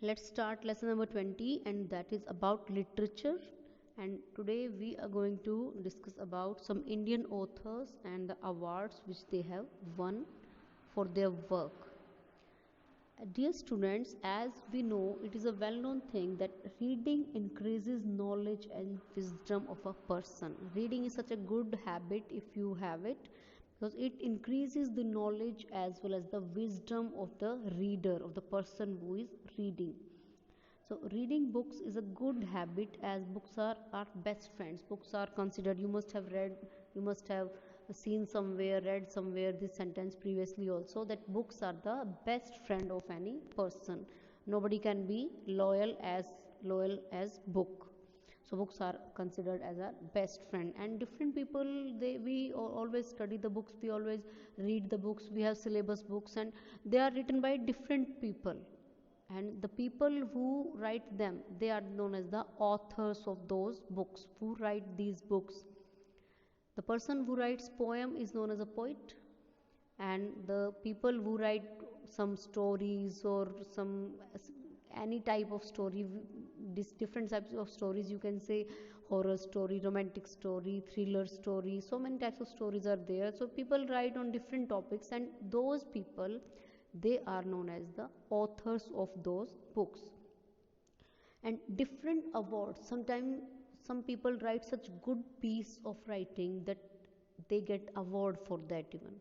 Let's start lesson number 20, and that is about literature. And today we are going to discuss about some Indian authors and the awards which they have won for their work. Dear students, as we know, it is a well-known thing that reading increases knowledge and wisdom of a person. Reading is such a good habit if you have it, because it increases the knowledge as well as the wisdom of the reader, of the person who is reading. So reading books is a good habit, as books are our best friends. Books are considered, you must have read, you must have seen somewhere, read somewhere this sentence previously also, that books are the best friend of any person. Nobody can be loyal as book. So books are considered as a best friend, and different people, we always study the books, we always read the books, we have syllabus books, and they are written by different people, and the people who write them, they are known as the authors of those books, who write these books. The person who writes poem is known as a poet, and the people who write some stories or some any type of story, different types of stories, you can say horror story, romantic story, thriller story, so many types of stories are there. So people write on different topics, and those people, they are known as the authors of those books. And different awards, sometimes some people write such good piece of writing that they get award for that even.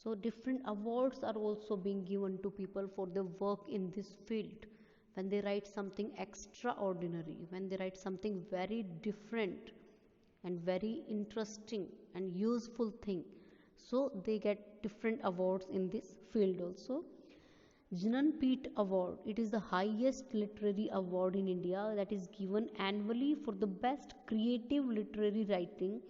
So different awards are also being given to people for their work in this field, when they write something extraordinary, when they write something very different and very interesting and useful thing, so they get different awards in this field also. Jnanpith Award, it is the highest literary award in India that is given annually for the best creative literary writing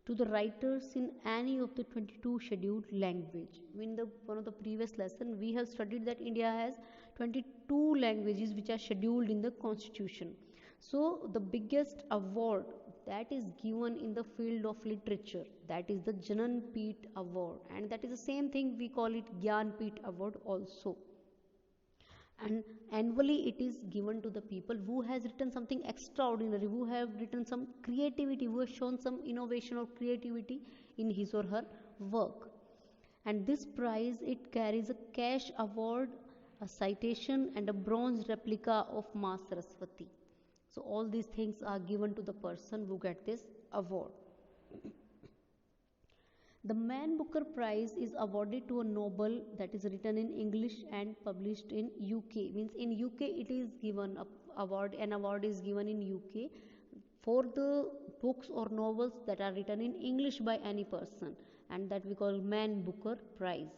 to the writers in any of the 22 scheduled language. In the one of the previous lesson, we have studied that India has 22 languages which are scheduled in the constitution. So the biggest award that is given in the field of literature, that is the Jnanpith Award, and that is the same thing, we call it Gyanpith Award also. And annually it is given to the people who has written something extraordinary, who have written some creativity, who has shown some innovation or creativity in his or her work. And this prize, it carries a cash award, a citation, and a bronze replica of Ma Saraswati. So all these things are given to the person who get this award. The Man Booker Prize is awarded to a novel that is written in English and published in UK. Means in UK it is given an award is given in UK for the books or novels that are written in English by any person, and that we call Man Booker Prize.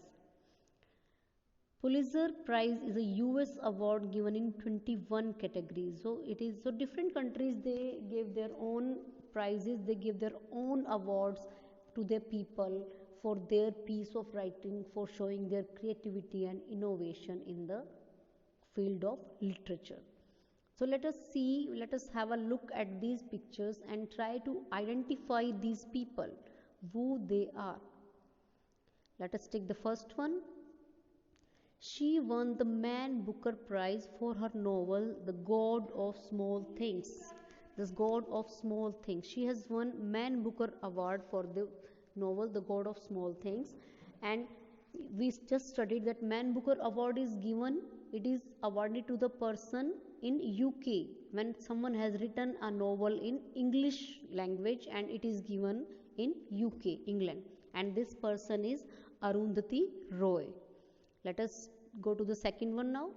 Pulitzer Prize is a US award given in 21 categories. So it is, so different countries, they give their own prizes, they give their own awards to their people for their piece of writing, for showing their creativity and innovation in the field of literature. So let us have a look at these pictures and try to identify these people, who they are. Let us take the first one. She won the Man Booker Prize for her novel The God of Small Things. This God of Small Things. She has won Man Booker Award for the novel The God of Small Things, and we just studied that Man Booker Award is given, it is awarded to the person in UK when someone has written a novel in English language and it is given in UK, England, and this person is Arundhati Roy. Let us go to the second one now.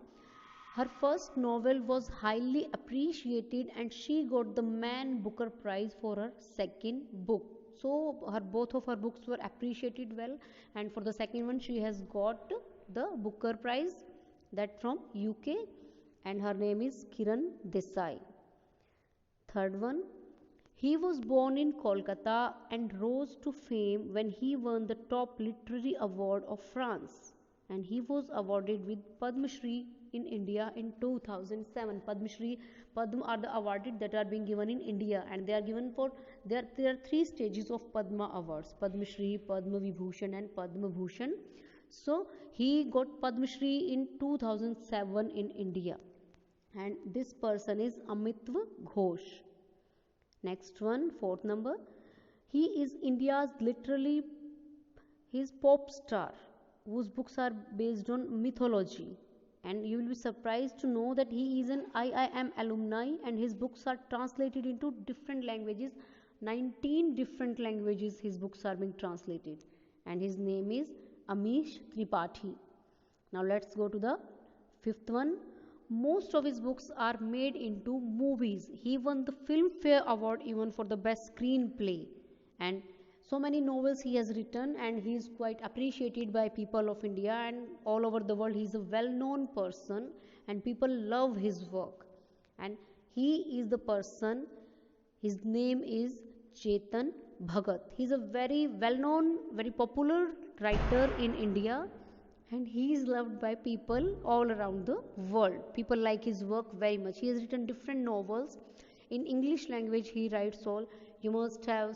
Her first novel was highly appreciated and she got the Man Booker Prize for her second book. So both of her books were appreciated well, and for the second one she has got the Booker Prize, that from UK, and her name is Kiran Desai. Third one. He was born in Kolkata and rose to fame when he won the top literary award of France, and he was awarded with Padma Shri in India in 2007. Padma are the awarded that are being given in India, and they are given for, there are three stages of Padma awards: Padma Shri, Padma Vibhushan and Padma Bhushan. So he got Padma Shri in 2007 in India. and this person is Amitva Ghosh. Next one, fourth number, he is India's literally, his pop star whose books are based on mythology, and you will be surprised to know that he is an IIM alumni and his books are translated into different languages. 19 different languages his books are being translated, and his name is Amish Tripathi. Now let's go to the fifth one. Most of his books are made into movies. He won the Filmfare Award even for the best screenplay, and so many novels he has written, and he is quite appreciated by people of India and all over the world. He is a well-known person and people love his work. And he is the person, his name is Chetan Bhagat. He is a very well-known, very popular writer in India, and he is loved by people all around the world. People like his work very much. He has written different novels in English language. He writes all. You must have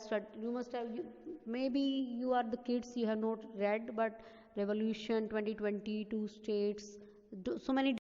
maybe you are the kids, you have not read, but Revolution 2020, Two States, so many